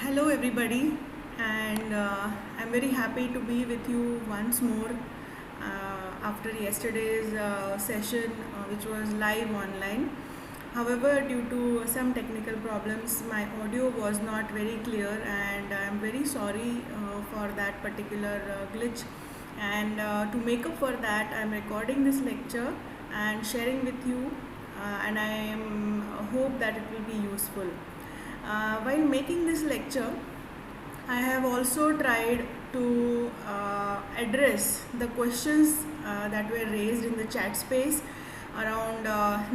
Hello, everybody, and I'm very happy to be with you once more after yesterday's session, which was live online. However, due to some technical problems, my audio was not very clear, and I'm very sorry for that particular glitch. And to make up for that, I'm recording this lecture and sharing with you, and I hope that it will be useful. While making this lecture, I have also tried to address the questions that were raised in the chat space. Around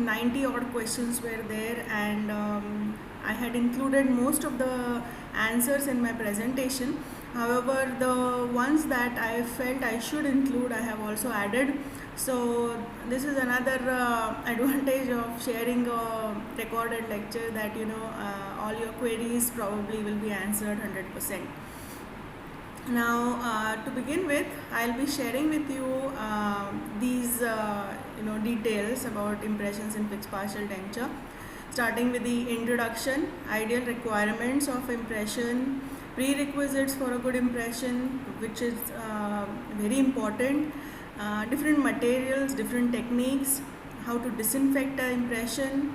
90 odd questions were there, and I had included most of the answers in my presentation. However, the ones that I felt I should include, I have also added. So, this is another advantage of sharing a recorded lecture, that all your queries probably will be answered 100%. Now, to begin with, I'll be sharing with you these details about impressions in fixed partial denture, starting with the introduction, ideal requirements of impression, prerequisites for a good impression, which is very important, different materials, different techniques, how to disinfect an impression,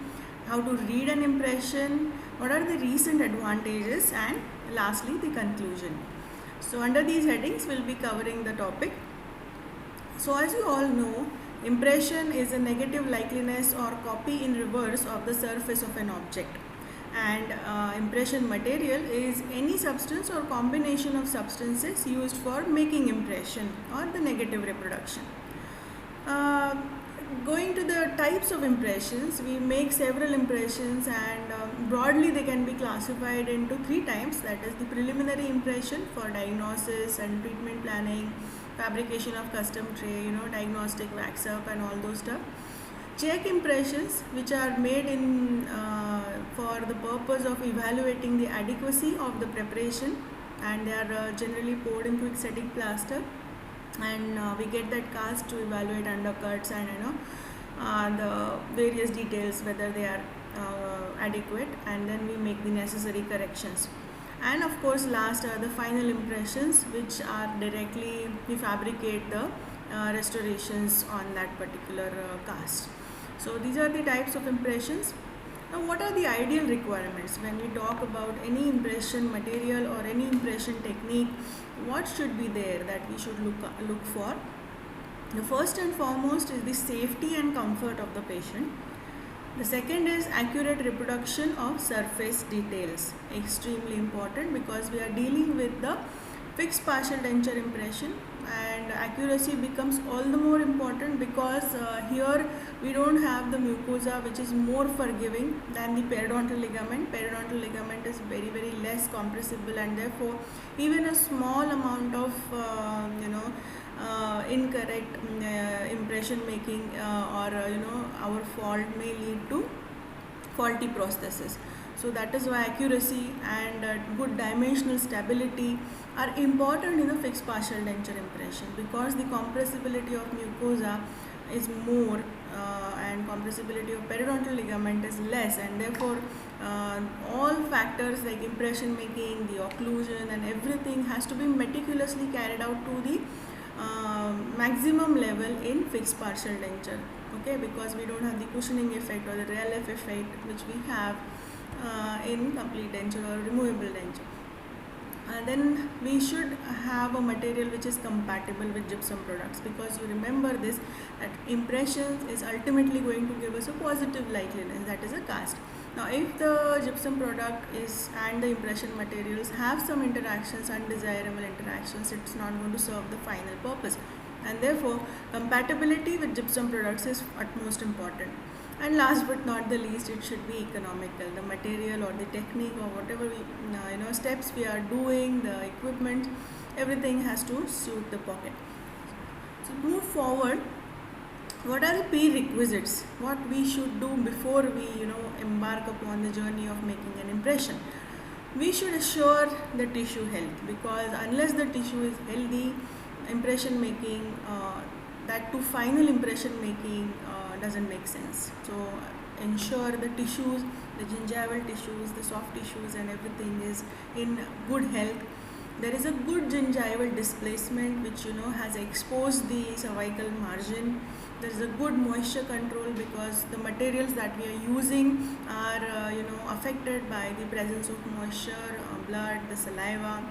how to read an impression, what are the recent advantages, and lastly the conclusion. So under these headings we'll be covering the topic. So as you all know, impression is a negative likeliness or copy in reverse of the surface of an object, and impression material is any substance or combination of substances used for making impression or the negative reproduction. Uh, Going to the types of impressions, we make several impressions, and broadly they can be classified into three types, that is the preliminary impression for diagnosis and treatment planning, fabrication of custom tray, diagnostic wax up and all those stuff. Check impressions, which are made in for the purpose of evaluating the adequacy of the preparation, and they are generally poured in quick setting plaster, and we get that cast to evaluate undercuts and the various details whether they are adequate, and then we make the necessary corrections. And of course, last are the final impressions, which are directly we fabricate the restorations on that particular cast. So these are the types of impressions. Now, what are the ideal requirements when we talk about any impression material or any impression technique? What should be there that we should look for? The first and foremost is the safety and comfort of the patient. The second is accurate reproduction of surface details, extremely important because we are dealing with the fixed partial denture impression, and accuracy becomes all the more important because here we don't have the mucosa, which is more forgiving than the periodontal ligament. Periodontal ligament is very very less compressible, and therefore even a small amount of incorrect impression making our fault may lead to faulty prosthesis. So that is why accuracy and good dimensional stability are important in the fixed partial denture impression, because the compressibility of mucosa is more and compressibility of periodontal ligament is less, and therefore all factors like impression making, the occlusion and everything has to be meticulously carried out to the maximum level in fixed partial denture, okay, because we don't have the cushioning effect or the relief effect which we have in complete denture or removable denture. Then we should have a material which is compatible with gypsum products, because you remember this, that impressions is ultimately going to give us a positive likeliness, that is a cast. Now if the gypsum product is and the impression materials have some interactions, undesirable interactions, it's not going to serve the final purpose, and therefore compatibility with gypsum products is utmost important. And last but not the least, it should be economical. The material or the technique or whatever we steps we are doing, the equipment, everything has to suit the pocket. So move forward, what are the prerequisites, what we should do before we embark upon the journey of making an impression? We should assure the tissue health, because unless the tissue is healthy, impression making, that to final impression making doesn't make sense. So ensure the tissues, the gingival tissues, the soft tissues and everything is in good health. There is a good gingival displacement which has exposed the cervical margin. There is a good moisture control because the materials that we are using are affected by the presence of moisture, blood, the saliva.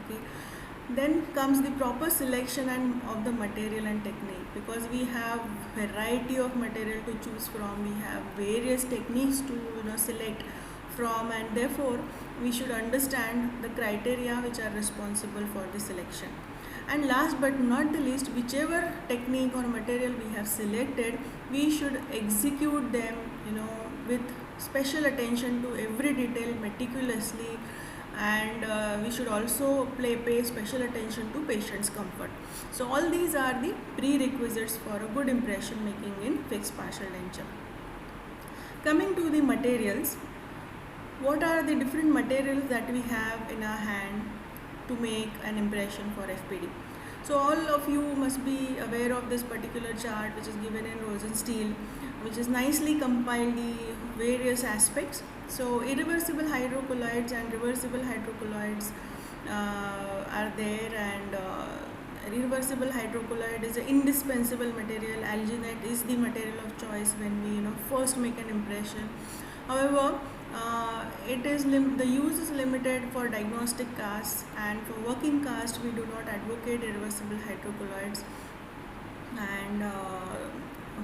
Okay, then comes the proper selection and of the material and technique, because we have variety of material to choose from, we have various techniques to select from, and therefore we should understand the criteria which are responsible for the selection. And last but not the least, whichever technique or material we have selected, we should execute them with special attention to every detail meticulously, and we should also pay special attention to patient's comfort. So all these are the prerequisites for a good impression making in fixed partial denture. Coming to the materials, what are the different materials that we have in our hand to make an impression for FPD? So all of you must be aware of this particular chart which is given in Rosenstiel, which is nicely compiled the various aspects. So irreversible hydrocolloids and reversible hydrocolloids are there, and irreversible hydrocolloid is an indispensable material. Alginate is the material of choice when we first make an impression. However, the use is limited for diagnostic casts, and for working cast we do not advocate irreversible hydrocolloids. And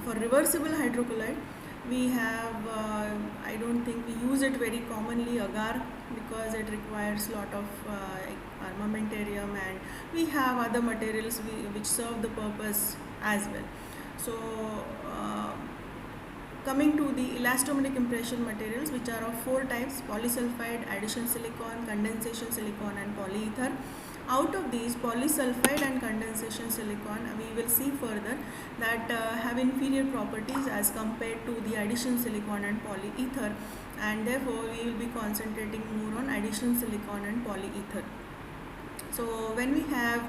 for reversible hydrocolloid, we have I don't think we use it very commonly, agar, because it requires lot of armamentarium, and we have other materials which serve the purpose as well. So coming to the elastomeric impression materials, which are of 4 types: polysulfide, addition silicon, condensation silicon and polyether. Out of these, polysulfide and condensation silicon, we will see further that have inferior properties as compared to the addition silicon and polyether, and therefore we will be concentrating more on addition silicon and polyether. So when we have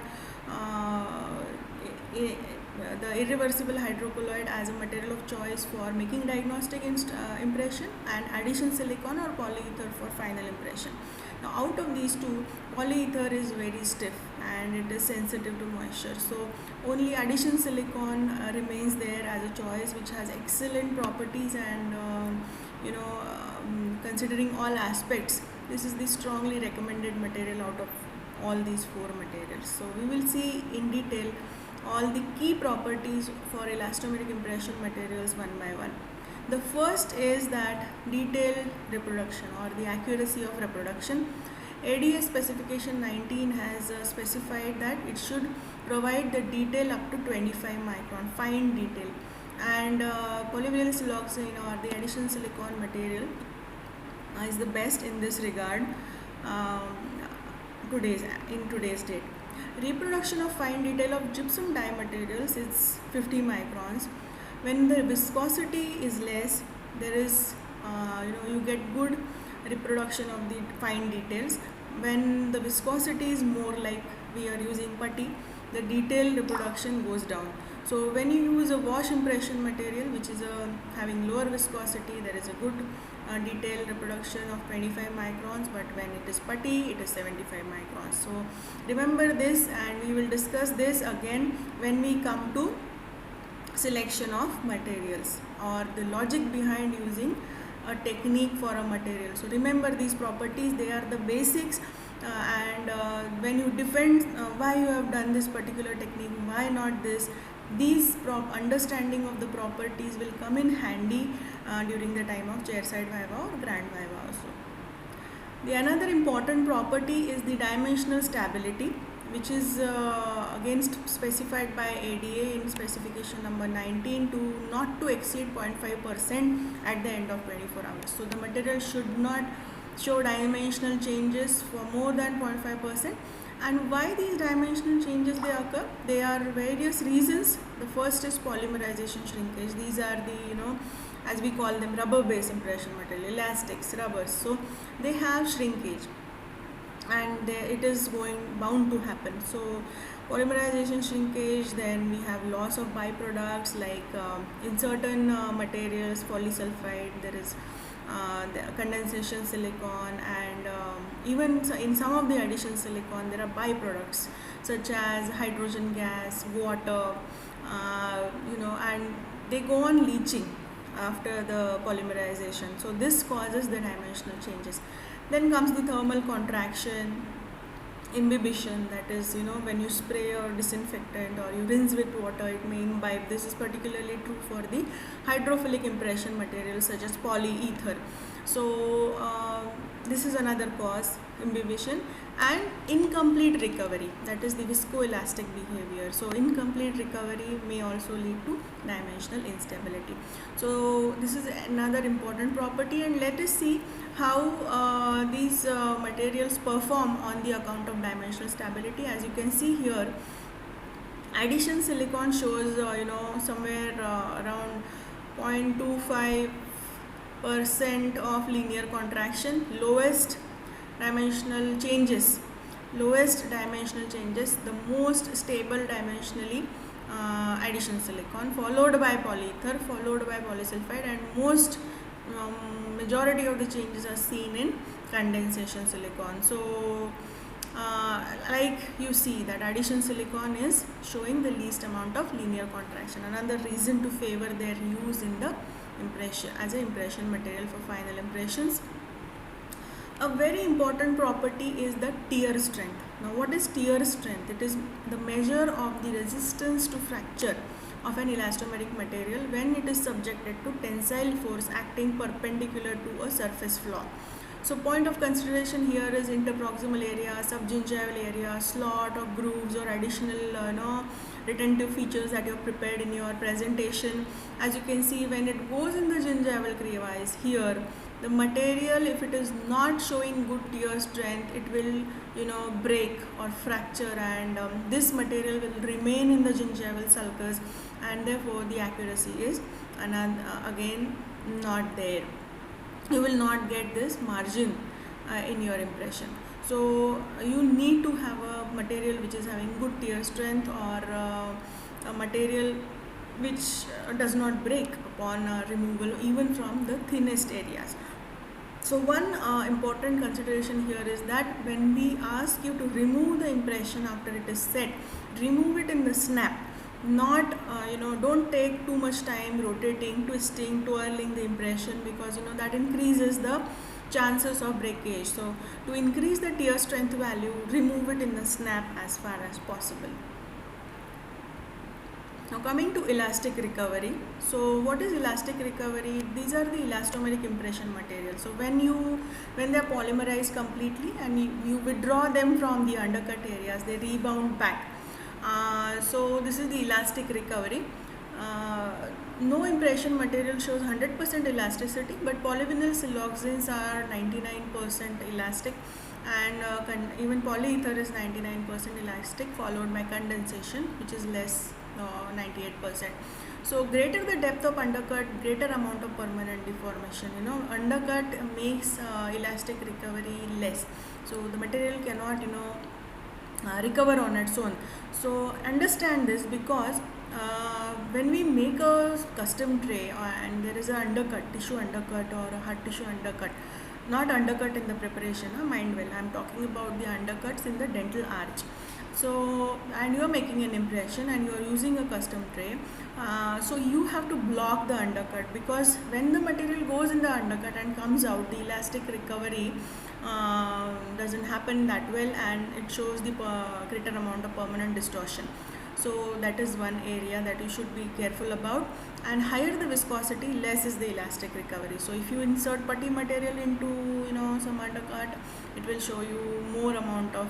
the irreversible hydrocolloid as a material of choice for making diagnostic impression, and addition silicon or polyether for final impression. Now out of these two, polyether is very stiff and it is sensitive to moisture, so only addition silicon remains there as a choice, which has excellent properties, and considering all aspects, this is the strongly recommended material out of all these 4 materials. So we will see in detail all the key properties for elastomeric impression materials one by one. The first is that detailed reproduction or the accuracy of reproduction. ADS specification 19 has specified that it should provide the detail up to 25 micron, fine detail, and polyvinyl siloxane or the addition silicon material is the best in this regard in today's date. Reproduction of fine detail of gypsum dye materials is 50 microns. When the viscosity is less, there is you get good reproduction of the fine details. When the viscosity is more, like we are using putty, the detail reproduction goes down. So when you use a wash impression material which is having lower viscosity, there is a good detail reproduction of 25 microns, but when it is putty, it is 75 microns. So remember this, and we will discuss this again when we come to selection of materials or the logic behind using a technique for a material. So remember these properties, they are the basics, and when you defend why you have done this particular technique, why not this, these understanding of the properties will come in handy during the time of chairside viva or grand viva also. The another important property is the dimensional stability, which is again specified by ADA in specification number 19 to not to exceed 0.5% at the end of 24 hours. So the material should not show dimensional changes for more than 0.5%. And why these dimensional changes they occur? There are various reasons. The first is polymerization shrinkage. These are the as we call them rubber based impression material, elastics, rubbers. So they have shrinkage, and it is bound to happen. So Polymerization shrinkage, then we have loss of byproducts like in certain materials, polysulfide, there is the condensation silicon, and even in some of the addition silicon, there are byproducts such as hydrogen gas, water, and they go on leaching after the polymerization. So this causes the dimensional changes. Then comes the thermal contraction, imbibition, that is, when you spray or disinfectant or you rinse with water, it may imbibe. This is particularly true for the hydrophilic impression materials such as polyether. So this is another cause, imbibition. And incomplete recovery, that is the viscoelastic behavior. So incomplete recovery may also lead to dimensional instability. So this is another important property, and let us see how these materials perform on the account of dimensional stability. As you can see here, addition silicon shows somewhere around 0.25% of linear contraction, lowest dimensional changes, the most stable dimensionally addition silicon, followed by polyether, followed by polysulfide, and most majority of the changes are seen in condensation silicon. So like you see that addition silicon is showing the least amount of linear contraction, another reason to favor their use in the impression as an impression material for final impressions. A very important property is the tear strength. Now, what is tear strength? It is the measure of the resistance to fracture of an elastomeric material when it is subjected to tensile force acting perpendicular to a surface flaw. So point of consideration here is interproximal area, subgingival area, slot or grooves or additional retentive features that you have prepared in your presentation. As you can see, when it goes in the gingival crevice here, the material, if it is not showing good tear strength, it will break or fracture, and this material will remain in the gingival sulcus, and therefore the accuracy is again not there. You will not get this margin in your impression. So you need to have a material which is having good tear strength, or a material which does not break upon removal even from the thinnest areas. So one important consideration here is that when we ask you to remove the impression after it is set, remove it in the snap. Not don't take too much time rotating, twisting, twirling the impression, because that increases the chances of breakage. So to increase the tear strength value, remove it in the snap as far as possible. Now coming to elastic recovery. So what is elastic recovery? These are the elastomeric impression materials. So when they are polymerized completely and you withdraw them from the undercut areas, they rebound back. So this is the elastic recovery. No impression material shows 100% elasticity, but polyvinyl siloxanes are 99% elastic, and even polyether is 99% elastic, followed by condensation, which is less, 98%. So greater the depth of undercut, greater amount of permanent deformation. Undercut makes elastic recovery less, so the material cannot recover on its own. So understand this, because when we make a custom tray and there is an undercut, tissue undercut or a hard tissue undercut, not undercut in the preparation, mind well, I am talking about the undercuts in the dental arch. So, and you are making an impression and you are using a custom tray, so you have to block the undercut, because when the material goes in the undercut and comes out, the elastic recovery doesn't happen that well, and it shows the greater amount of permanent distortion. So that is one area that you should be careful about. And higher the viscosity, less is the elastic recovery. So if you insert putty material into some undercut, it will show you more amount of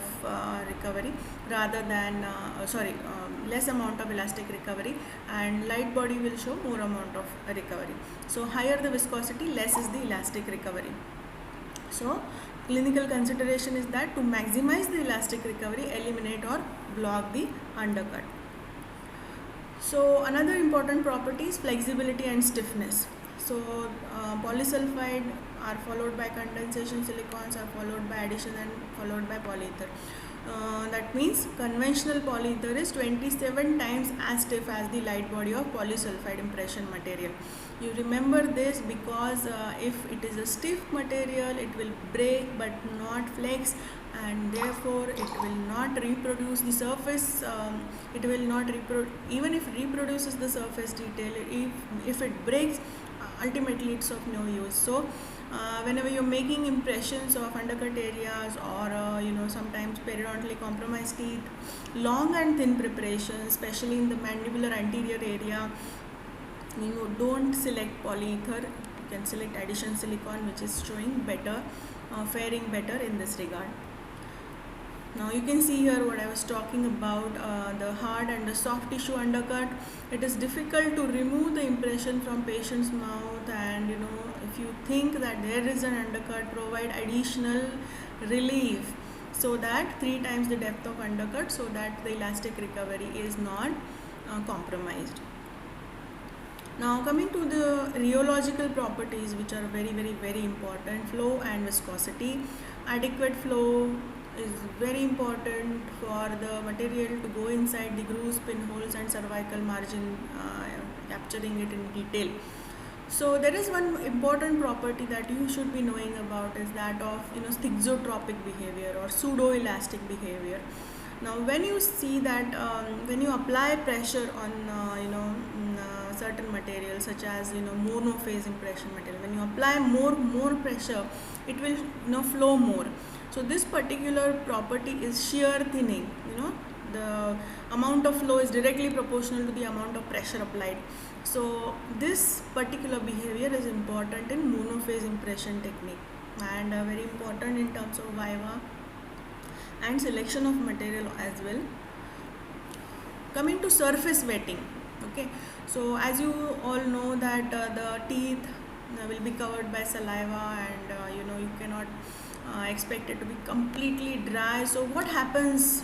recovery rather than less amount of elastic recovery, and light body will show more amount of recovery. So higher the viscosity, less is the elastic recovery. So clinical consideration is that to maximize the elastic recovery, eliminate or block the undercut. So another important property is flexibility and stiffness. So polysulfide are followed by condensation silicons, are followed by addition, and followed by polyether. That means conventional polyether is 27 times as stiff as the light body of polysulfide impression material. You remember this because if it is a stiff material, it will break but not flex, and therefore it will not reproduce the surface. It will not even if it reproduces the surface detail. If it breaks, ultimately it's of no use. So whenever you're making impressions of undercut areas, or sometimes periodontally compromised teeth, long and thin preparations, especially in the mandibular anterior area, don't select polyether. You can select addition silicone, which is showing better, faring better in this regard. Now you can see here what I was talking about, the hard and the soft tissue undercut. It is difficult to remove the impression from patient's mouth, and if you think that there is an undercut, provide additional relief, so that 3 times the depth of undercut, so that the elastic recovery is not compromised. Now coming to the rheological properties, which are very very very important: flow and viscosity. Adequate flow is very important for the material to go inside the grooves, pinholes and cervical margin, capturing it in detail. So there is one important property that you should be knowing about, is that of schizotropic behavior or pseudo-elastic behavior. Now when you see that when you apply pressure on certain materials, such as monophase impression material, when you apply more pressure, it will flow more. So this particular property is shear thinning. The amount of flow is directly proportional to the amount of pressure applied. So this particular behavior is important in monophase impression technique, and very important in terms of viva and selection of material as well. Coming to surface wetting. Okay, so as you all know that the teeth will be covered by saliva, and you cannot expect it to be completely dry. So what happens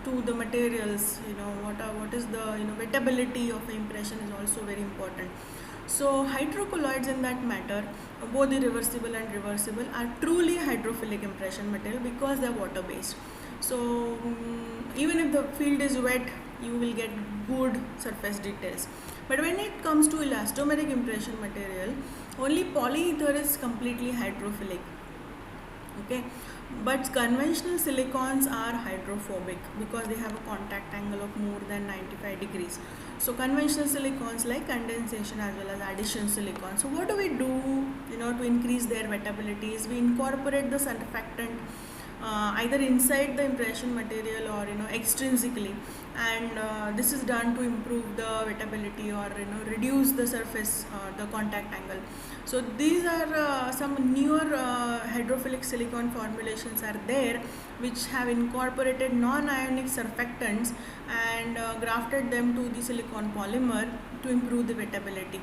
to the materials? What is the wettability of the impression is also very important. So hydrocolloids, in that matter, both the reversible and reversible, are truly hydrophilic impression material because they are water based. So even if the field is wet, you will get good surface details. But when it comes to elastomeric impression material, only polyether is completely hydrophilic. Okay, but conventional silicons are hydrophobic because they have a contact angle of more than 95 degrees. So conventional silicons like condensation as well as addition silicon. So what do we do to increase their wettability? Is we incorporate the surfactant either inside the impression material or extrinsically, and this is done to improve the wettability or reduce the surface the contact angle. So these are some newer hydrophilic silicone formulations are there, which have incorporated non-ionic surfactants and grafted them to the silicone polymer to improve the wettability.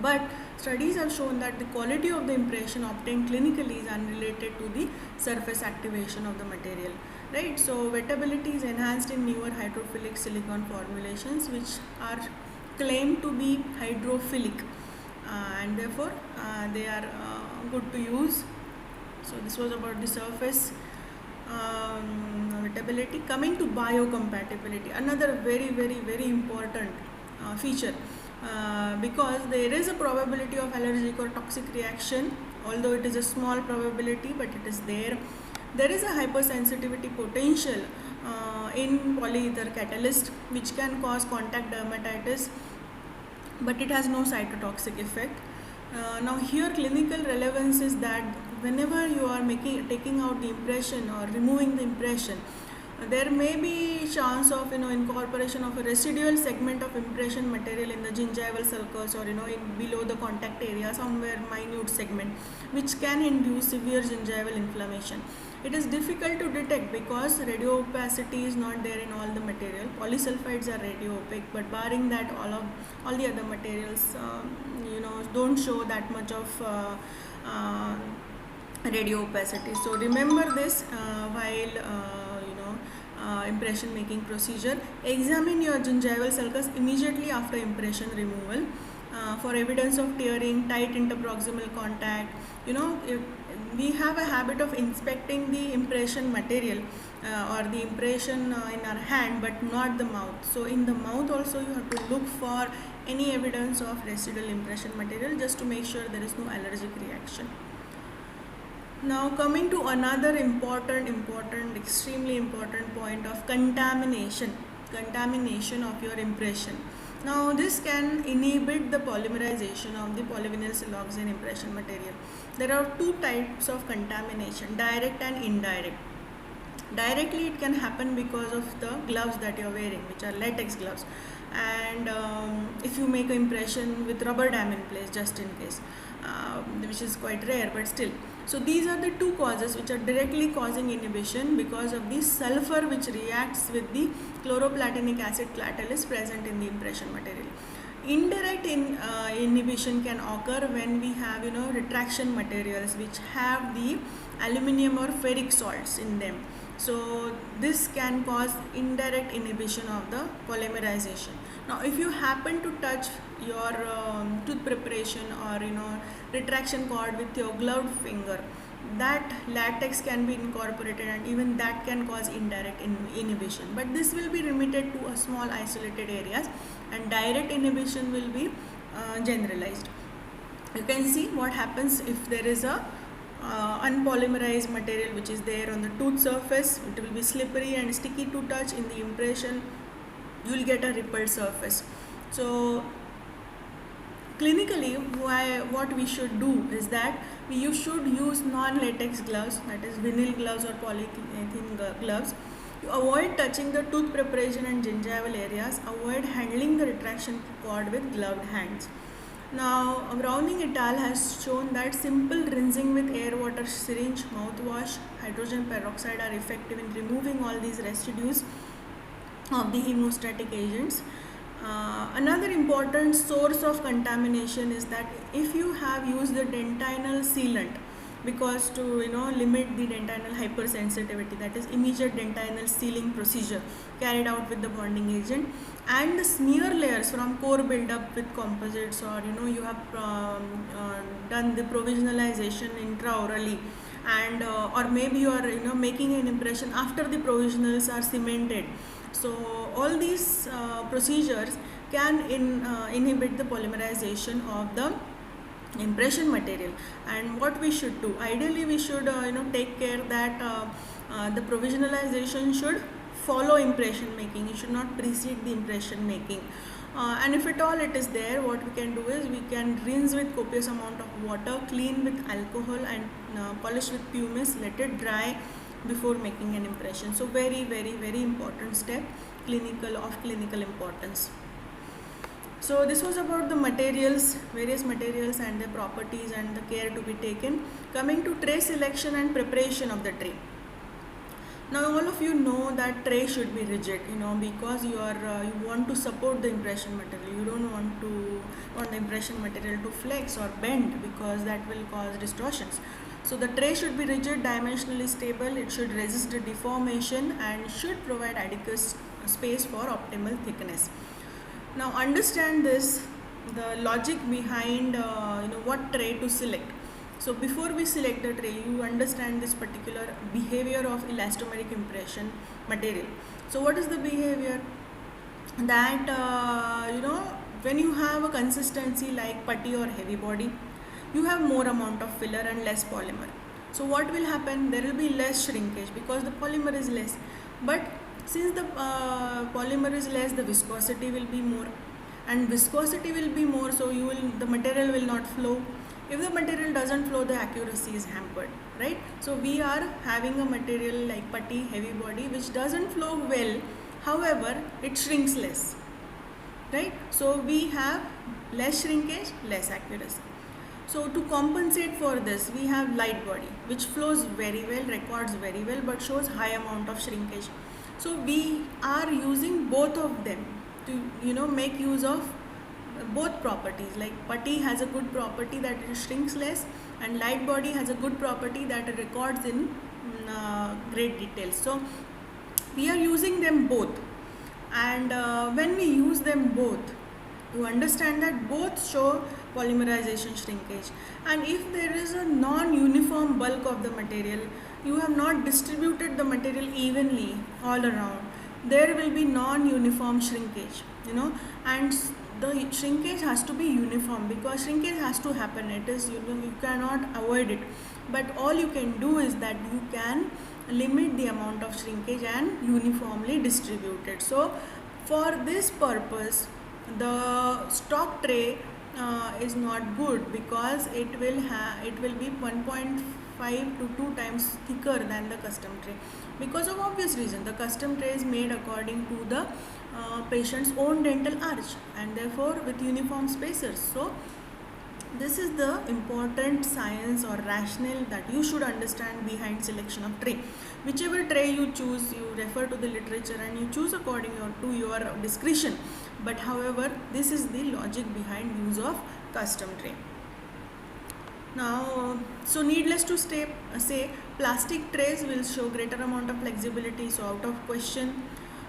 But studies have shown that the quality of the impression obtained clinically is unrelated to the surface activation of the material, right? So wettability is enhanced in newer hydrophilic silicone formulations, which are claimed to be hydrophilic, and therefore they are good to use. So this was about the surface wettability. Coming to biocompatibility, another very very very important feature. Because there is a probability of allergic or toxic reaction, although it is a small probability, but it is there. There is a hypersensitivity potential in polyether catalyst, which can cause contact dermatitis, but it has no cytotoxic effect. Now here clinical relevance is that whenever you are taking out the impression or removing the impression, there may be chance of incorporation of a residual segment of impression material in the gingival sulcus, or in below the contact area, somewhere minute segment, which can induce severe gingival inflammation. It is difficult to detect because radio opacity is not there in all the material. Polysulfides are radio opaque, but barring that, all the other materials don't show that much of radio opacity. So remember this while impression making procedure. Examine your gingival sulcus immediately after impression removal for evidence of tearing, tight interproximal contact. we have a habit of inspecting the impression material or the impression in our hand, but not the mouth. So in the mouth also you have to look for any evidence of residual impression material, just to make sure there is no allergic reaction. Now coming to another important, extremely important point of contamination of your impression. Now this can inhibit the polymerization of the polyvinyl siloxane impression material. There are two types of contamination, direct and indirect. Directly it can happen because of the gloves that you are wearing, which are latex gloves, and if you make an impression with rubber dam in place just in case, which is quite rare, but still. So these are the two causes which are directly causing inhibition, because of the sulfur which reacts with the chloroplatinic acid catalyst present in the impression material. Indirect inhibition can occur when we have retraction materials which have the aluminium or ferric salts in them. So this can cause indirect inhibition of the polymerization. Now if you happen to touch your tooth preparation or retraction cord with your gloved finger, that latex can be incorporated, and even that can cause indirect inhibition, but this will be limited to a small isolated areas, and direct inhibition will be generalized. You can see what happens if there is a unpolymerized material which is there on the tooth surface. It will be slippery and sticky to touch. In the impression you will get a rippled surface. So clinically, what we should do is that you should use non-latex gloves, that is vinyl gloves or polyethylene gloves. You avoid touching the tooth preparation and gingival areas. Avoid handling the retraction cord with gloved hands. Now Browning et al. Has shown that simple rinsing with air water syringe, mouthwash, hydrogen peroxide are effective in removing all these residues of the hemostatic agents. Another important source of contamination is that if you have used the dentinal sealant, because to limit the dentinal hypersensitivity, that is immediate dentinal sealing procedure carried out with the bonding agent, and the smear layers from core buildup with composites, or you have done the provisionalization intraorally, and or maybe you are making an impression after the provisionals are cemented. So all these procedures can inhibit the polymerization of the impression material. And what we should do, ideally we should take care that the provisionalization should follow impression making. It should not precede the impression making. And if at all it is there, what we can do is we can rinse with copious amount of water, clean with alcohol, and polish with pumice, let it dry before making an impression. So very, very, very important step, of clinical importance. So this was about the materials, various materials and their properties and the care to be taken. Coming to tray selection and preparation of the tray. Now all of you know that tray should be rigid, because you want to support the impression material. You don't want the impression material to flex or bend, because that will cause distortions. So the tray should be rigid, dimensionally stable. It should resist the deformation and should provide adequate space for optimal thickness. Now understand this, the logic behind what tray to select. So before we select the tray, you understand this particular behavior of elastomeric impression material. So what is the behavior? That when you have a consistency like putty or heavy body, you have more amount of filler and less polymer. So what will happen? There will be less shrinkage because the polymer is less. But since the polymer is less, the viscosity will be more, and viscosity will be more, so the material will not flow. If the material doesn't flow, the accuracy is hampered, right? So we are having a material like putty, heavy body, which doesn't flow well, however it shrinks less, right? So we have less shrinkage, less accuracy. So to compensate for this, we have light body, which flows very well, records very well, but shows high amount of shrinkage. So we are using both of them to make use of both properties. Like putty has a good property that it shrinks less, and light body has a good property that it records in great details. So we are using them both, and when we use them both, you understand that both show polymerization shrinkage. And if there is a non-uniform bulk of the material, you have not distributed the material evenly all around, there will be non-uniform shrinkage, and the shrinkage has to be uniform, because shrinkage has to happen. It is, you cannot avoid it, but all you can do is that you can limit the amount of shrinkage and uniformly distribute it. So for this purpose, the stock tray is not good, because it will be 1.5 to 2 times thicker than the custom tray, because of obvious reason. The custom tray is made according to the patient's own dental arch, and therefore with uniform spacers. So this is the important science or rationale that you should understand behind selection of tray. Whichever tray you choose, you refer to the literature and you choose according to your discretion. But however, this is the logic behind use of custom tray. Now, so needless to say, plastic trays will show greater amount of flexibility, so out of question.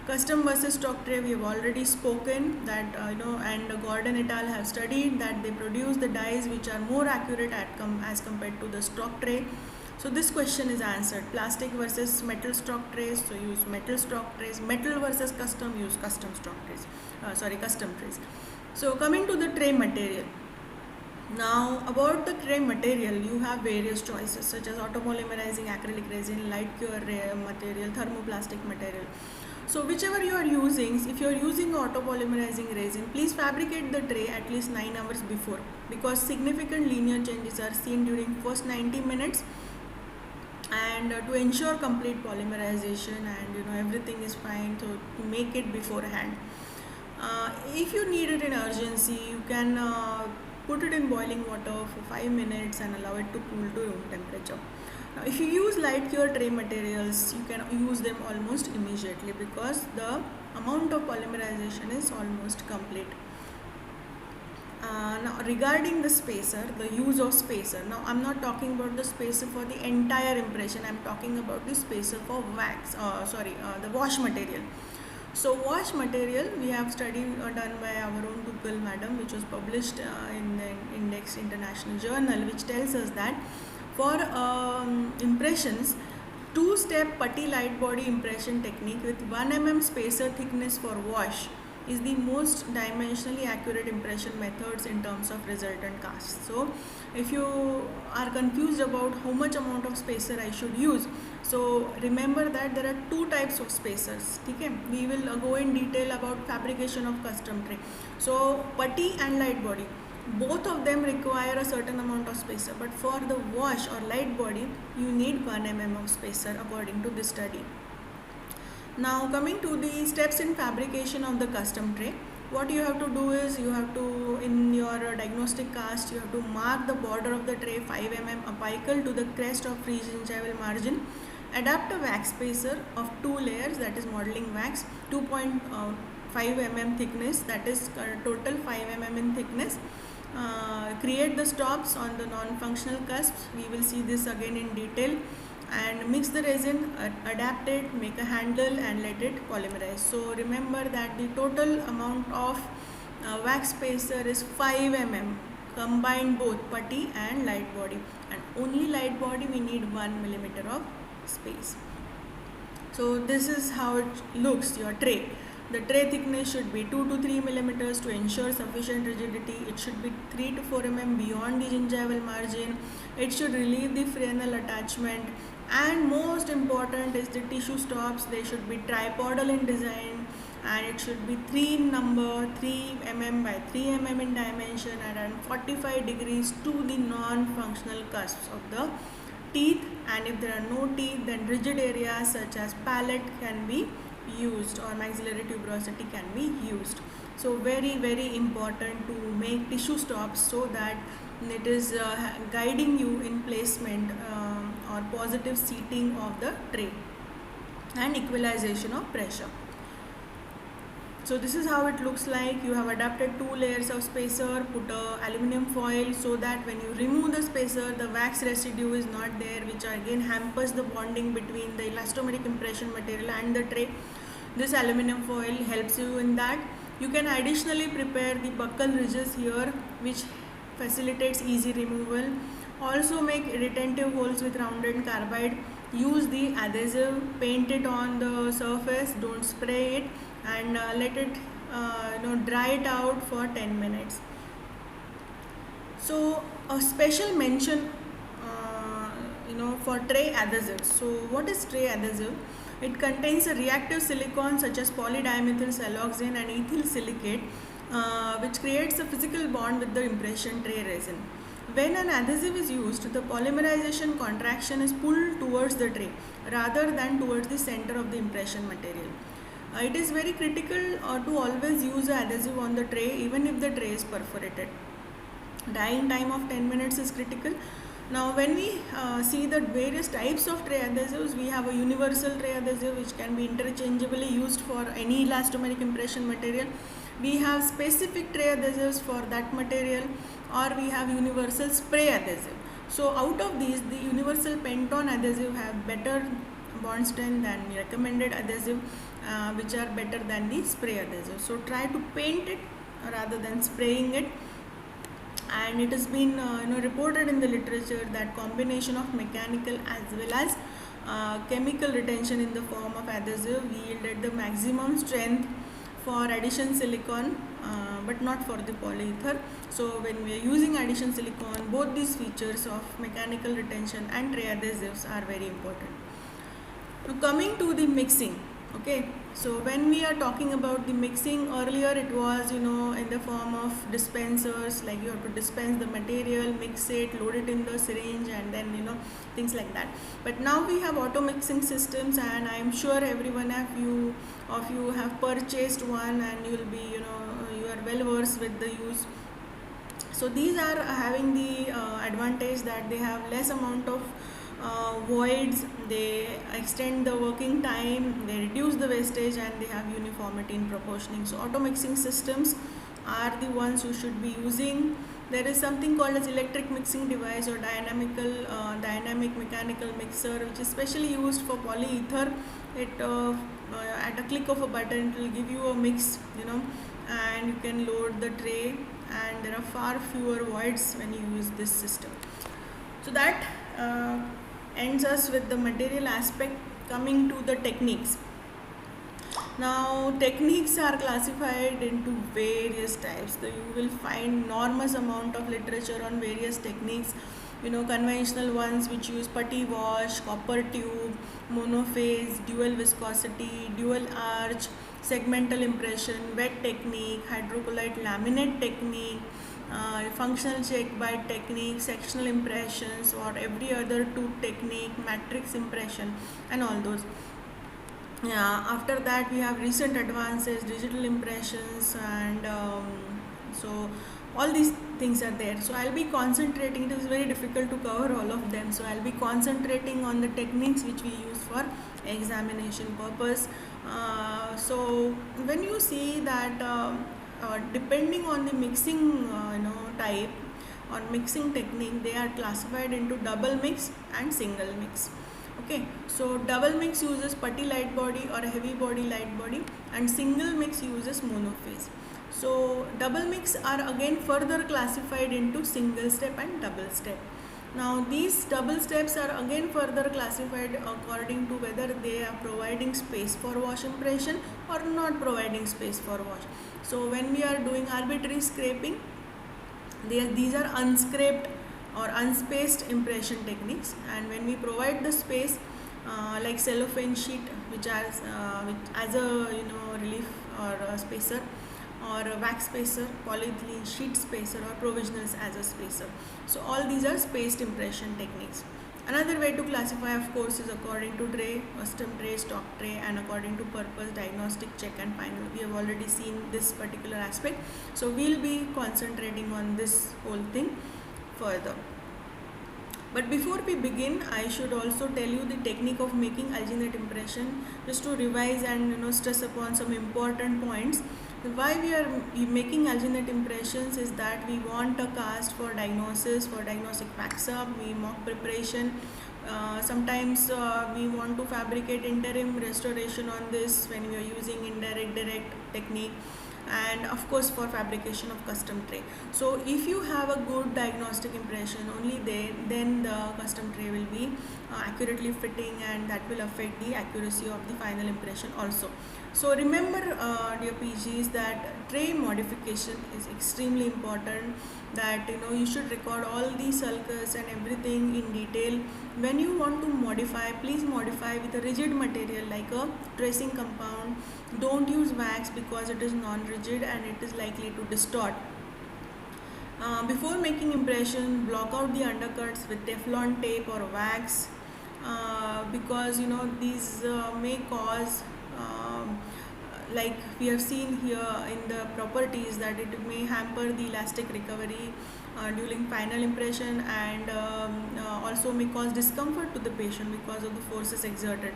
Custom versus stock tray, we have already spoken that, and Gordon et al. Have studied that they produce the dies which are more accurate as compared to the stock tray. So this question is answered. Plastic versus metal stock trays, so use metal stock trays. Metal versus custom, use custom stock trays. Custom trays. So coming to the tray material. Now about the tray material, you have various choices such as autopolymerizing acrylic resin, light cure material, thermoplastic material. So whichever you are using, if you are using autopolymerizing resin, please fabricate the tray at least 9 hours before, because significant linear changes are seen during first 90 minutes. And to ensure complete polymerization and everything is fine, so to make it beforehand. If you need it in urgency, you can put it in boiling water for 5 minutes and allow it to cool to room temperature. Now if you use light cure tray materials, you can use them almost immediately, because the amount of polymerization is almost complete. Now regarding the spacer, the use of spacer. Now I'm not talking about the spacer for the entire impression, I'm talking about the spacer for the wash material. So wash material, we have study done by our own Duggal madam, which was published in the Index International Journal, which tells us that for impressions, 2-step putty light body impression technique with 1 mm spacer thickness for wash is the most dimensionally accurate impression methods in terms of resultant cast. So if you are confused about how much amount of spacer I should use, so remember that there are 2 types of spacers. Okay? We will go in detail about fabrication of custom tray. So putty and light body, both of them require a certain amount of spacer, but for the wash or light body, you need 1 mm of spacer according to this study. Now coming to the steps in fabrication of the custom tray, what you have to do is, you have to, in your diagnostic cast, you have to mark the border of the tray 5 mm apical to the crest of free gingival margin. Adapt a wax spacer of 2 layers, that is modeling wax, 2.5 mm thickness, that is total 5 mm in thickness. Create the stops on the non-functional cusps. We will see this again in detail. And mix the resin, adapt it, make a handle and let it polymerize. So remember that the total amount of wax spacer is 5 mm, combine both putty and light body, and only light body we need 1 millimeter of space. So this is how it looks, your tray. The tray thickness should be 2 to 3 millimeters to ensure sufficient rigidity. It should be 3 to 4 mm beyond the gingival margin. It should relieve the frenal attachment. And most important is the tissue stops. They should be tripodal in design, and it should be 3 in number, 3 mm by 3 mm in dimension, and around 45 degrees to the non-functional cusps of the teeth. And if there are no teeth, then rigid areas such as palate can be used, or maxillary tuberosity can be used. So very, very important to make tissue stops, so that it is guiding you in placement or positive seating of the tray and equalization of pressure. So this is how it looks like. You have adapted 2 layers of spacer, put a aluminum foil so that when you remove the spacer, the wax residue is not there, which again hampers the bonding between the elastomeric impression material and the tray. This aluminum foil helps you in that. You can additionally prepare the buccal ridges here, which facilitates easy removal. Also make retentive holes with rounded carbide. Use the adhesive, paint it on the surface, don't spray it, and let it dry it out for 10 minutes. So a special mention for tray adhesives. So what is tray adhesive? It contains a reactive silicon such as polydimethyl siloxane and ethyl silicate, which creates a physical bond with the impression tray resin. When an adhesive is used, the polymerization contraction is pulled towards the tray rather than towards the center of the impression material. It is very critical to always use an adhesive on the tray even if the tray is perforated. Drying time of 10 minutes is critical. Now when we see the various types of tray adhesives, we have a universal tray adhesive which can be interchangeably used for any elastomeric impression material. We have specific tray adhesives for that material, or we have universal spray adhesive. So out of these, the universal Penton adhesive have better bond strength than recommended adhesive, which are better than the spray adhesive. So try to paint it rather than spraying it. And it has been reported in the literature that combination of mechanical as well as chemical retention in the form of adhesive yielded the maximum strength for addition silicon, but not for the polyether. So when we are using addition silicon, both these features of mechanical retention and tray adhesives are very important. Now coming to the mixing. Okay, so when we are talking about the mixing, earlier it was in the form of dispensers, like you have to dispense the material, mix it, load it in the syringe, and then things like that. But now we have auto mixing systems, and I am sure everyone of you have purchased one, and you will be you are well versed with the use. So these are having the advantage that they have less amount of voids, they extend the working time, they reduce the wastage, and they have uniformity in proportioning. So auto mixing systems are the ones you should be using. There is something called as electric mixing device or dynamic mechanical mixer, which is specially used for polyether. It at a click of a button it will give you a mix, and you can load the tray, and there are far fewer voids when you use this system. So that ends us with the material aspect. Coming to the techniques. Now techniques are classified into various types. So you will find enormous amount of literature on various techniques. Conventional ones which use putty wash, copper tube, monophase, dual viscosity, dual arch, segmental impression, wet technique, hydrocolloid laminate technique, functional check by technique, sectional impressions, or every other tooth technique, matrix impression, and all those. After that we have recent advances, digital impressions, and so all these things are there. So I'll be concentrating, it is very difficult to cover all of them, so I'll be concentrating on the techniques which we use for examination purpose. So when you see that depending on the mixing type or mixing technique, they are classified into double mix and single mix. Okay, so double mix uses putty light body or a heavy body light body, and single mix uses monophase. So double mix are again further classified into single step and double step. Now these double steps are again further classified according to whether they are providing space for wash impression or not providing space for wash. So when we are doing arbitrary scraping, these are unscraped or unspaced impression techniques, and when we provide the space like cellophane sheet which as a relief or a spacer, or a wax spacer, polyethylene sheet spacer, or provisionals as a spacer. So all these are spaced impression techniques. Another way to classify, of course, is according to tray, custom tray, stock tray, and according to purpose, diagnostic, check, and final. We have already seen this particular aspect, so we'll be concentrating on this whole thing further. But before we begin, I should also tell you the technique of making alginate impression, just to revise and stress upon some important points. Why we are making alginate impressions is that we want a cast for diagnosis, for diagnostic wax-up, we mock preparation. Sometimes we want to fabricate interim restoration on this when we are using indirect direct technique. and of course for fabrication of custom tray. So if you have a good diagnostic impression, only then the custom tray will be accurately fitting, and that will affect the accuracy of the final impression also. So remember, dear PGs, that tray modification is extremely important, that you should record all the sulcus and everything in detail. When you want to modify, please modify with a rigid material like a tracing compound. Don't use wax because it is non-rigid and it is likely to distort. Before making impression, block out the undercuts with Teflon tape or wax, because these may cause, like we have seen here in the properties, that it may hamper the elastic recovery during final impression, and also may cause discomfort to the patient because of the forces exerted.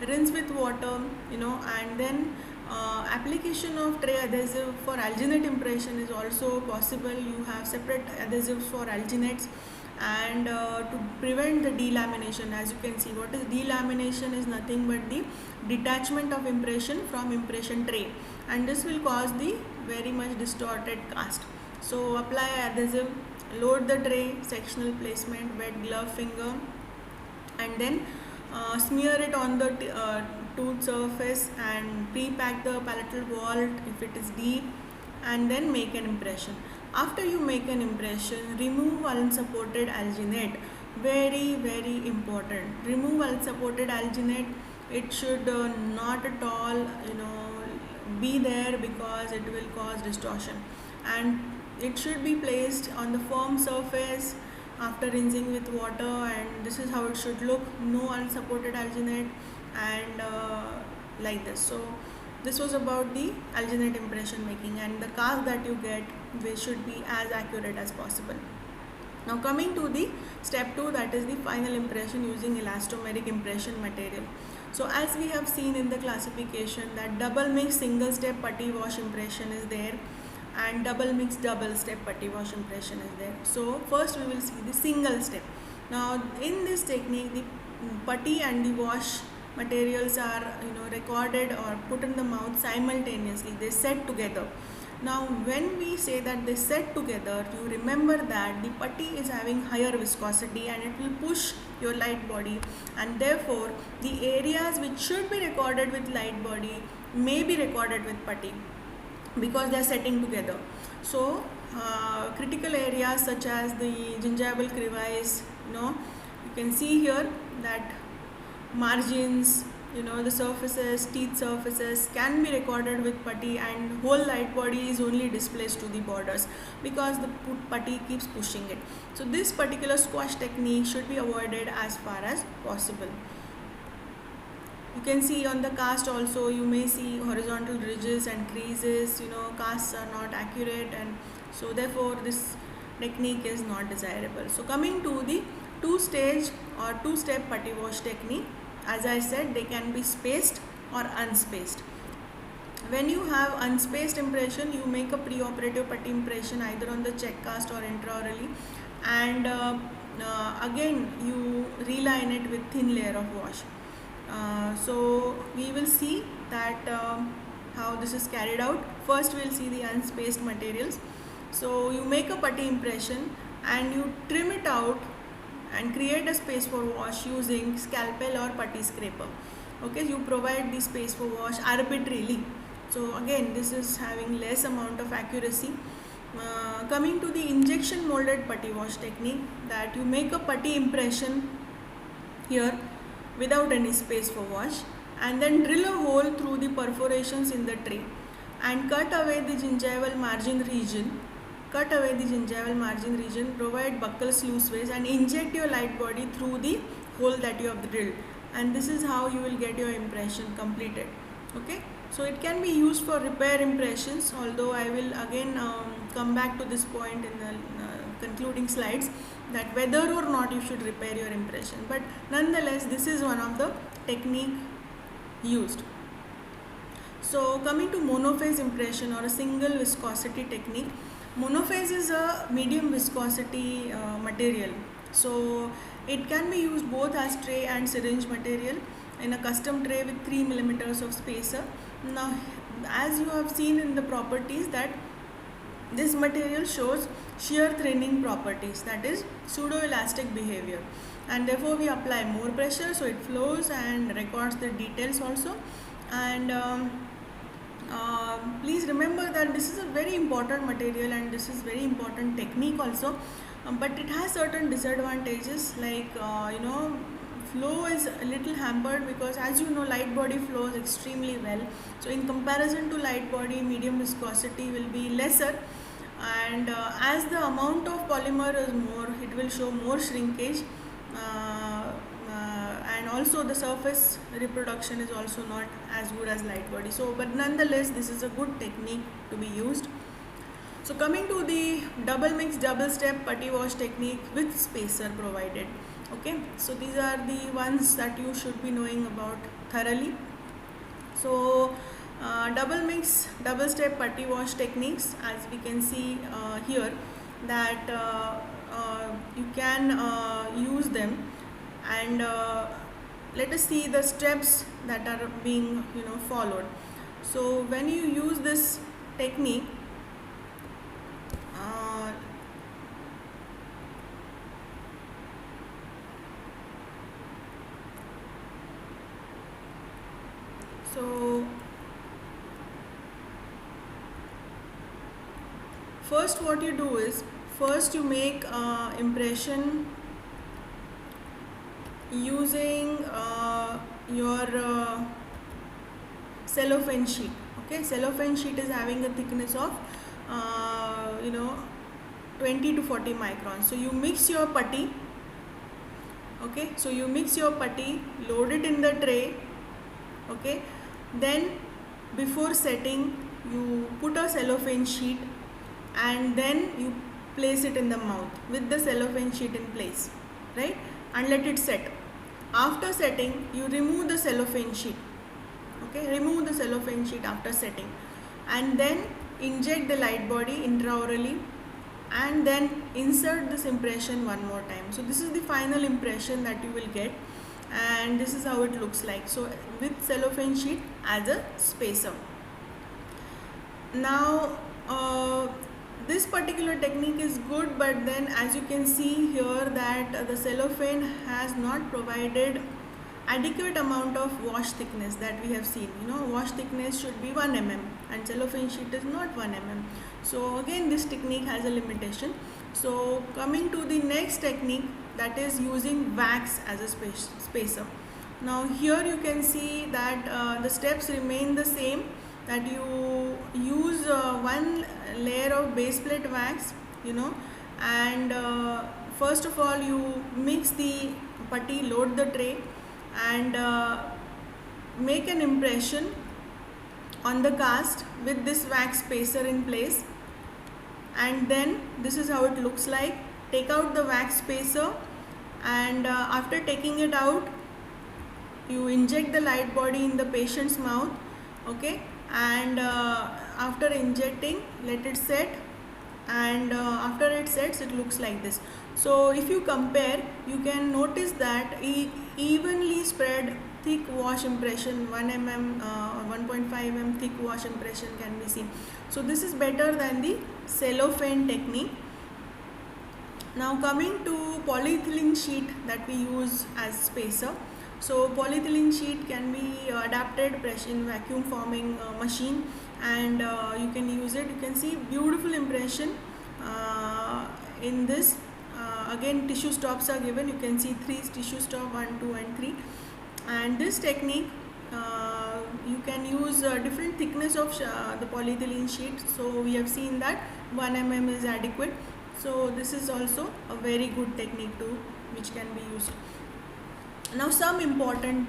Rinse with water, and then application of tray adhesive for alginate impression is also possible. You have separate adhesives for alginates, and to prevent the delamination, as you can see, what is delamination is nothing but the detachment of impression from impression tray, and this will cause the very much distorted cast. So apply adhesive, load the tray, sectional placement, wet glove finger, and then smear it on the tooth surface, and pre-pack the palatal vault if it is deep, and then make an impression. After you make an impression, remove unsupported alginate. Very, very important. Remove unsupported alginate. It should not at all be there, because it will cause distortion, and it should be placed on the firm surface after rinsing with water, and this is how it should look. No unsupported alginate, and like this. So this was about the alginate impression making, and the cast that you get, they should be as accurate as possible. Now coming to the step 2, that is the final impression using elastomeric impression material. So as we have seen in the classification, that double mix single step putty wash impression is there, and double mix double step putty wash impression is there. So first we will see the single step. Now in this technique, the putty and the wash materials are recorded or put in the mouth simultaneously. They set together. Now when we say that they set together, you remember that the putty is having higher viscosity and it will push your light body, and therefore the areas which should be recorded with light body may be recorded with putty, because they are setting together. So critical areas such as the gingival crevice, you can see here that margins, the surfaces, teeth surfaces can be recorded with putty, and whole light body is only displaced to the borders because the putty keeps pushing it. So this particular squash technique should be avoided as far as possible. You can see on the cast also, you may see horizontal ridges and creases. Casts are not accurate, and so therefore this technique is not desirable. So coming to the two-stage or two-step putty wash technique, as I said, they can be spaced or unspaced. When you have unspaced impression, you make a preoperative putty impression either on the check cast or intraorally, and again you reline it with thin layer of wash. So we will see that how this is carried out. First we will see the unspaced materials. So you make a putty impression and you trim it out and create a space for wash using scalpel or putty scraper. Okay, you provide the space for wash arbitrarily. So again, this is having less amount of accuracy. Coming to the injection molded putty wash technique, that you make a putty impression here without any space for wash, and then drill a hole through the perforations in the tray and cut away the gingival margin region. Provide buccal sluiceways and inject your light body through the hole that you have drilled, and this is how you will get your impression completed. Okay, so it can be used for repair impressions, although I will again come back to this point in the concluding slides, that whether or not you should repair your impression, but nonetheless this is one of the technique used. So coming to monophase impression or a single viscosity technique. Monophase is a medium viscosity material, so it can be used both as tray and syringe material in a custom tray with 3 millimeters of spacer. Now as you have seen in the properties, that this material shows shear thinning properties, that is pseudo-elastic behavior, and therefore we apply more pressure so it flows and records the details also. And please remember that this is a very important material and this is very important technique also, but it has certain disadvantages, like flow is a little hampered, because as you know, light body flows extremely well. So in comparison to light body, medium viscosity will be lesser, and as the amount of polymer is more, it will show more shrinkage, and also the surface reproduction is also not as good as light body. So but nonetheless, this is a good technique to be used. So coming to the double mix double step putty wash technique with spacer provided. Okay, so these are the ones that you should be knowing about thoroughly. So double mix double step putty wash techniques, as we can see here, that you can use them, and let us see the steps that are being followed. So when you use this technique, so first what you do is, first you make impression using your cellophane sheet. Okay, cellophane sheet is having a thickness of 20 to 40 microns. So you mix your putty. Okay, so you mix your putty, load it in the tray. Okay, then before setting you put a cellophane sheet, and then you place it in the mouth with the cellophane sheet in place, right, and let it set. After setting, you remove the cellophane sheet. Okay, remove the cellophane sheet after setting, and then inject the light body intraorally, and then insert this impression one more time. So this is the final impression that you will get, and this is how it looks like. So with cellophane sheet as a spacer. Now this particular technique is good, but then as you can see here that the cellophane has not provided adequate amount of wash thickness that we have seen. Wash thickness should be 1 mm and cellophane sheet is not 1 mm. So again, this technique has a limitation. So coming to the next technique, that is using wax as a spacer. Now here you can see that the steps remain the same, that you use one layer of base plate wax, and first of all you mix the putty, load the tray, and make an impression on the cast with this wax spacer in place, and then this is how it looks like. Take out the wax spacer, and after taking it out, you inject the light body in the patient's mouth. Okay, and after injecting, let it set, and after it sets, it looks like this. So if you compare, you can notice that evenly spread thick wash impression, 1 mm 1.5 mm thick wash impression can be seen. So this is better than the cellophane technique. Now coming to polyethylene sheet that we use as spacer. So polyethylene sheet can be adapted in vacuum forming machine, and you can use it. You can see beautiful impression in this. Again, tissue stops are given. You can see 3 tissue stop, 1, 2 and 3. And this technique, you can use different thickness of the polyethylene sheet. So we have seen that 1 mm is adequate. So this is also a very good technique too, which can be used. Now some important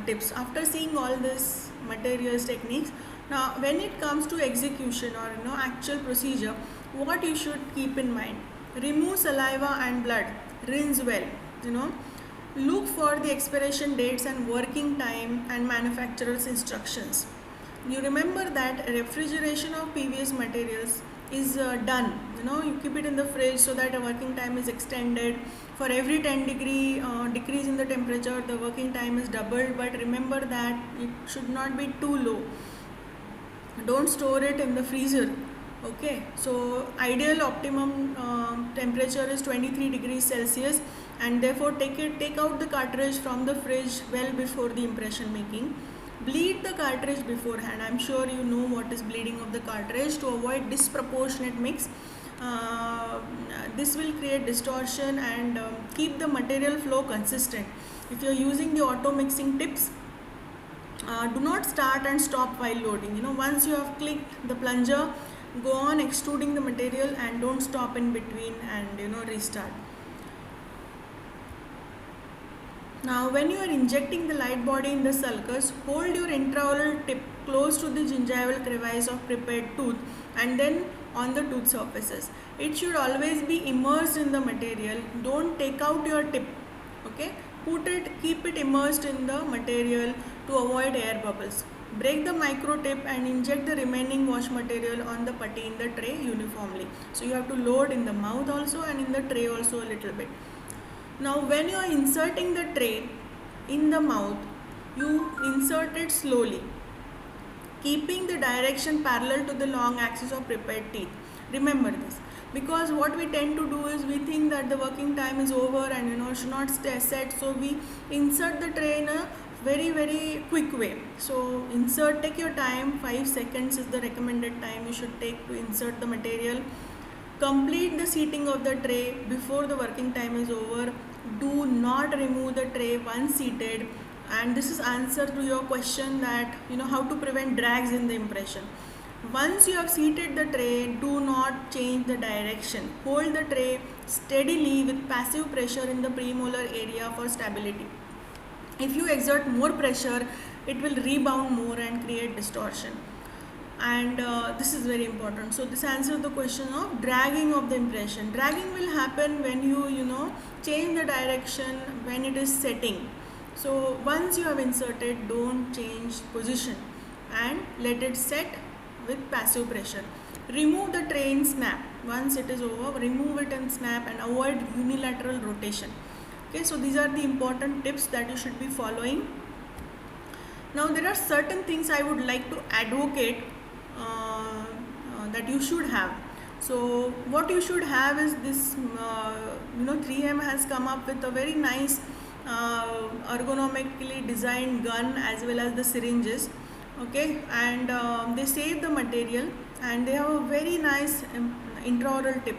tips after seeing all this materials techniques. Now when it comes to execution or actual procedure, what you should keep in mind: remove saliva and blood, rinse well, look for the expiration dates and working time and manufacturer's instructions. You remember that refrigeration of PVS materials is done. You keep it in the fridge so that a working time is extended. For every 10 degree decrease in the temperature, the working time is doubled, but remember that it should not be too low. Don't store it in the freezer. Okay, so ideal optimum temperature is 23 degrees Celsius, and therefore take out the cartridge from the fridge well before the impression making. Bleed the cartridge beforehand. I'm sure you know what is bleeding of the cartridge to avoid disproportionate mix. uh, this will create distortion and keep the material flow consistent. If you're using the auto mixing tips, do not start and stop while loading. Once you have clicked the plunger, go on extruding the material and don't stop in between, and restart. Now when you are injecting the light body in the sulcus, hold your intraoral tip close to the gingival crevice of prepared tooth and then on the tooth surfaces. It should always be immersed in the material. Don't take out your tip. Okay, keep it immersed in the material to avoid air bubbles. Break the micro tip and inject the remaining wash material on the putty in the tray uniformly. So you have to load in the mouth also and in the tray also a little bit. Now when you are inserting the tray in the mouth, you insert it slowly, keeping the direction parallel to the long axis of prepared teeth. Remember this, because what we tend to do is we think that the working time is over and should not stay set, so we insert the tray in a very quick way. So take your time. 5 seconds is the recommended time you should take to insert the material. Complete the seating of the tray before the working time is over. Do not remove the tray once seated. And this is answer to your question that how to prevent drags in the impression. Once you have seated the tray, do not change the direction. Hold the tray steadily with passive pressure in the premolar area for stability. If you exert more pressure, it will rebound more and create distortion. And this is very important. So this answers the question of dragging of the impression. Dragging will happen when you change the direction when it is setting. So once you have inserted, don't change position and let it set with passive pressure. Remove the tray and snap. Once it is over, remove it and snap and avoid unilateral rotation. Okay, so these are the important tips that you should be following. Now there are certain things I would like to advocate that you should have. So what you should have is this 3M has come up with a very nice ergonomically designed gun as well as the syringes. Okay, and they save the material and they have a very nice intraoral tip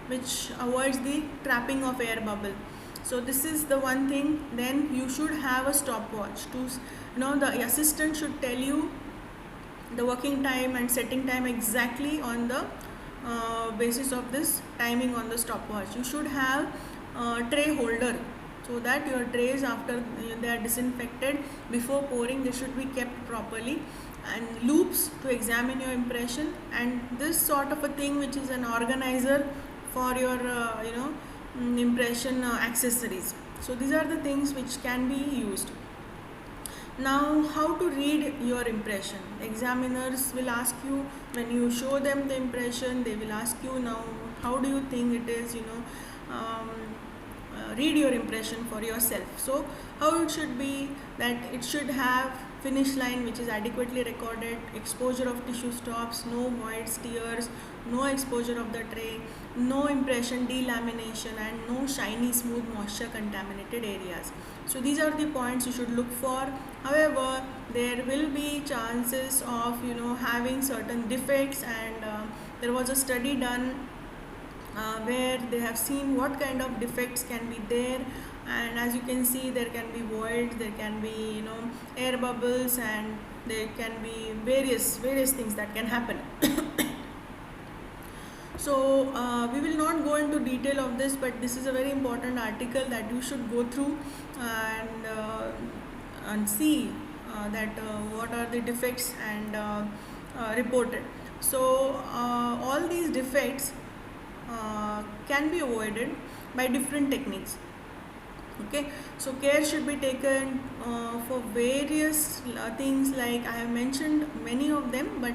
which avoids the trapping of air bubble. So this is the one thing. Then you should have a stopwatch to the assistant should tell you the working time and setting time exactly on the basis of this timing on the stopwatch. You should have a tray holder so that your trays, after they are disinfected, before pouring they should be kept properly, and loops to examine your impression, and this sort of a thing which is an organizer for your impression accessories. So these are the things which can be used. Now, how to read your impression? Examiners will ask you when you show them the impression. They will ask you, now how do you think it is? Read your impression for yourself. So how it should be that it should have finish line which is adequately recorded, exposure of tissue stops, no voids, tears, no exposure of the tray, no impression delamination, and no shiny smooth moisture contaminated areas. So these are the points you should look for. However, there will be chances of having certain defects, and there was a study done where they have seen what kind of defects can be there, and as you can see, there can be voids, there can be air bubbles, and there can be various things that can happen. So we will not go into detail of this, but this is a very important article that you should go through and see that what are the defects and reported. So all these defects can be avoided by different techniques. Okay, so care should be taken for various things, like I have mentioned many of them, but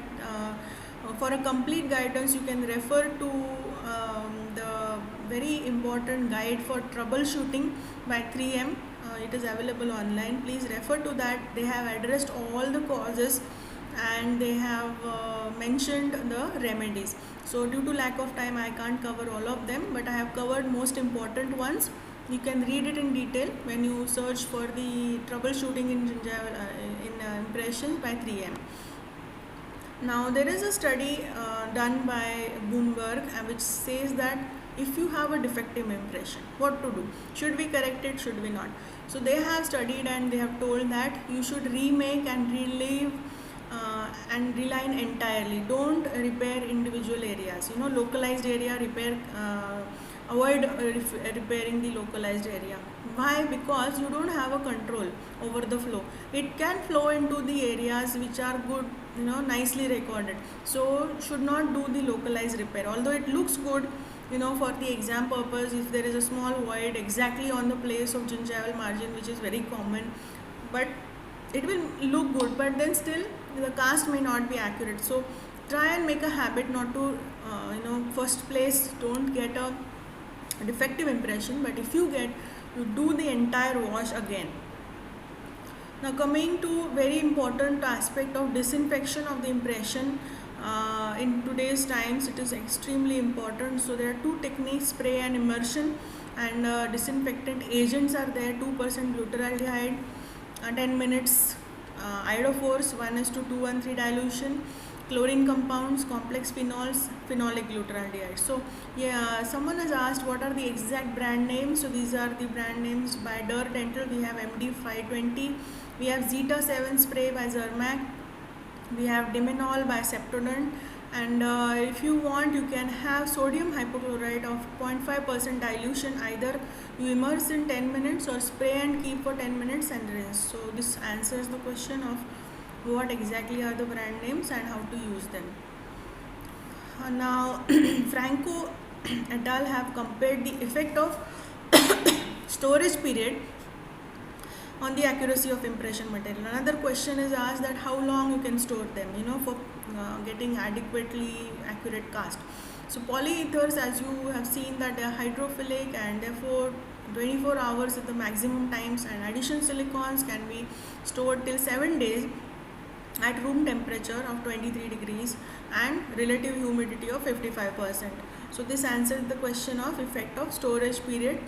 for a complete guidance you can refer to the very important guide for troubleshooting by 3M. It is available online. Please refer to that. They have addressed all the causes and they have mentioned the remedies. So due to lack of time I can't cover all of them, but I have covered most important ones. You can read it in detail when you search for the troubleshooting in impressions by 3M. Now there is a study done by Bloomberg which says that if you have a defective impression, what to do? Should we correct it? Should we not? So they have studied and they have told that you should remake and relive and reline entirely. Don't repair individual areas. Localized area repair. Avoid repairing the localized area. Why? Because you don't have a control over the flow. It can flow into the areas which are good, nicely recorded. So should not do the localized repair. Although it looks good, for the exam purpose, if there is a small void exactly on the place of gingival margin, which is very common, but it will look good, but then still the cast may not be accurate. So try and make a habit not to, first place, don't get a defective impression, but if you get, you do the entire wash again. Now coming to very important aspect of disinfection of the impression. In today's times it is extremely important. So there are two techniques, spray and immersion, and disinfectant agents are there. 2% glutaraldehyde, 10 minutes iodophores, 1:213 dilution, chlorine compounds, complex phenols, phenolic glutaraldehyde. So someone has asked what are the exact brand names. So these are the brand names by Der Dental. We have MD520, we have Zeta 7 spray by Zermac, we have Dimenol by Septodent, and if you want, you can have sodium hypochlorite of 0.5% dilution. Either you immerse in 10 minutes or spray and keep for 10 minutes and rinse. So this answers the question of what exactly are the brand names and how to use them. Now Franco et al. Have compared the effect of storage period on the accuracy of impression material. Another question is asked that how long you can store them, for getting adequately accurate cast. So polyethers, as you have seen, that they are hydrophilic and therefore 24 hours at the maximum times, and addition silicons can be stored till 7 days at room temperature of 23 degrees and relative humidity of 55%. So this answers the question of effect of storage period.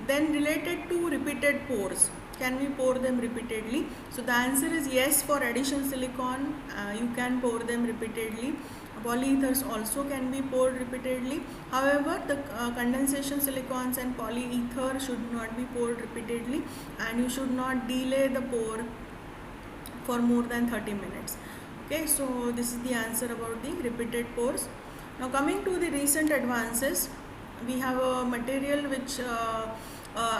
Then related to repeated pores, can we pour them repeatedly? So the answer is yes. For addition silicon, you can pour them repeatedly. Polyethers also can be poured repeatedly. However, the condensation silicons and polyether should not be poured repeatedly, and you should not delay the pour for more than 30 minutes. Okay, so this is the answer about the repeated pores. Now coming to the recent advances, we have a material which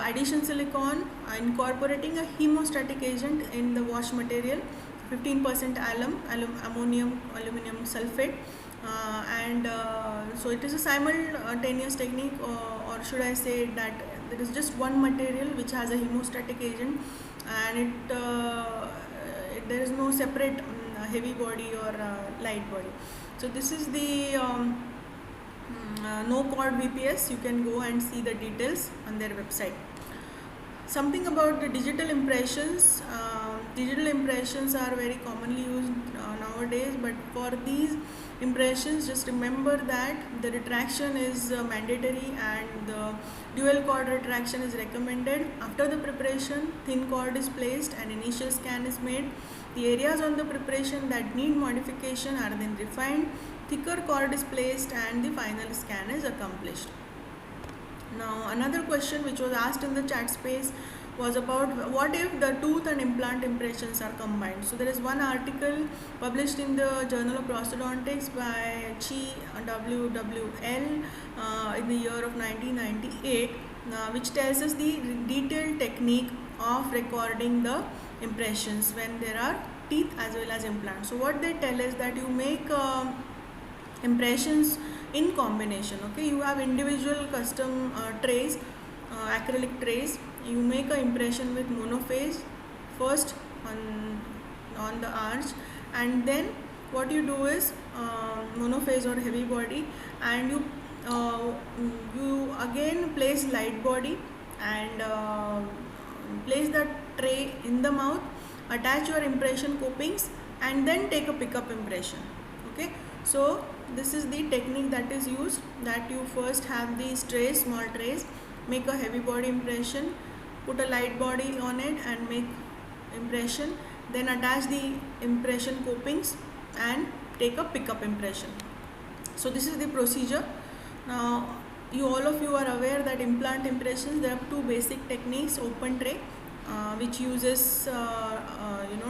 addition silicon incorporating a hemostatic agent in the wash material, 15% ammonium aluminum sulfate, and so it is a simultaneous technique, or should I say that there is just one material which has a hemostatic agent, and there is no separate heavy body or light body. So this is the no cord VPS. You can go and see the details on their website. Something about the digital impressions. Digital impressions are very commonly used nowadays, but for these impressions, just remember that the retraction is mandatory, and the dual cord retraction is recommended. After the preparation, thin cord is placed and initial scan is made. The areas on the preparation that need modification are then refined. Thicker cord is placed and the final scan is accomplished. Now another question which was asked in the chat space was about what if the tooth and implant impressions are combined. So there is one article published in the Journal of Prosthodontics by Chi WWL in the year of 1998, which tells us the detailed technique of recording the impressions when there are teeth as well as implants. So what they tell is that you make impressions in combination. Okay, you have individual custom trays, acrylic trays. You make an impression with monophase first on the arch, and then what you do is monophase or heavy body, and you again place light body and place that tray in the mouth, attach your impression copings, and then take a pickup impression. Okay, so this is the technique that is used, that you first have these trays, small trays, make a heavy body impression, put a light body on it and make impression, then attach the impression copings and take a pickup impression. So this is the procedure. Now you, all of you are aware that implant impressions, there are two basic techniques: open tray, which uses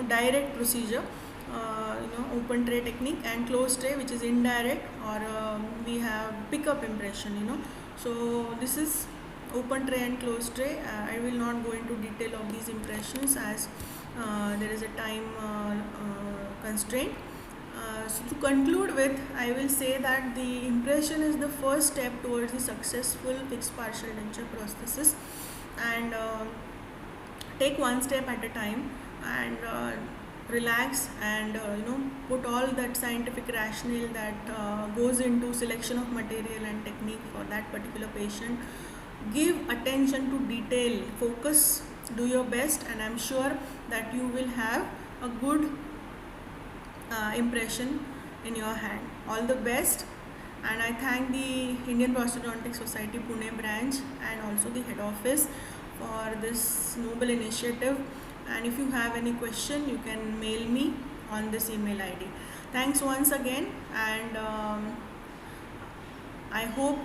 direct procedure, open tray technique, and closed tray, which is indirect, or we have pickup impression. So this is open tray and closed tray. I will not go into detail of these impressions as there is a time constraint. So to conclude with, I will say that the impression is the first step towards the successful fixed partial denture prosthesis, and take one step at a time, and relax, and put all that scientific rationale that goes into selection of material and technique for that particular patient. Give attention to detail, focus, do your best, and I'm sure that you will have a good impression in your hand. All the best, and I thank the Indian Prosthodontic Society Pune branch and also the head office for this noble initiative. And if you have any question, you can mail me on this email ID. Thanks once again, and I hope